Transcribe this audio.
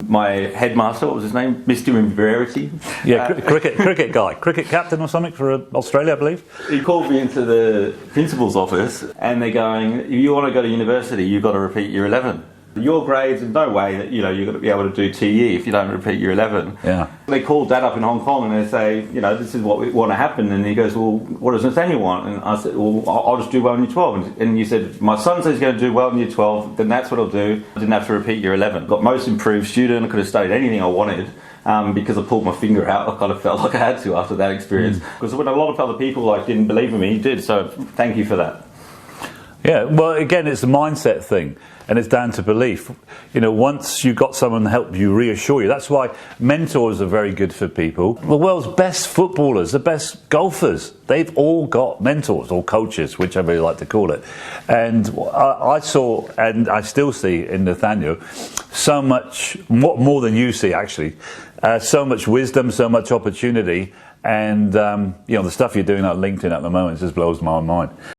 my headmaster, what was his name? Mr. Inverity. Yeah, cricket guy. Cricket captain or something for Australia, I believe. He called me into the principal's office and they're going, if you want to go to university, you've got to repeat year 11. Your grades, there's no way that, you've got to be able to do TE if you don't repeat year 11. Yeah. They called Dad up in Hong Kong and they say, this is what we want to happen. And he goes, well, what does Nathanial want? And I said, well, I'll just do well in year 12. And you said, my son says he's going to do well in year 12, then that's what I'll do. I didn't have to repeat year 11. Got most improved student, I could have studied anything I wanted. Because I pulled my finger out, I kind of felt like I had to after that experience. Because when a lot of other people didn't believe in me, he did. So thank you for that. Yeah, well, again, it's a mindset thing, and it's down to belief. Once you've got someone to help you, reassure you. That's why mentors are very good for people. The world's best footballers, the best golfers, they've all got mentors or coaches, whichever you like to call it. And I saw, and I still see in Nathanial, so much, more than you see actually, so much wisdom, so much opportunity, and the stuff you're doing on LinkedIn at the moment just blows my mind.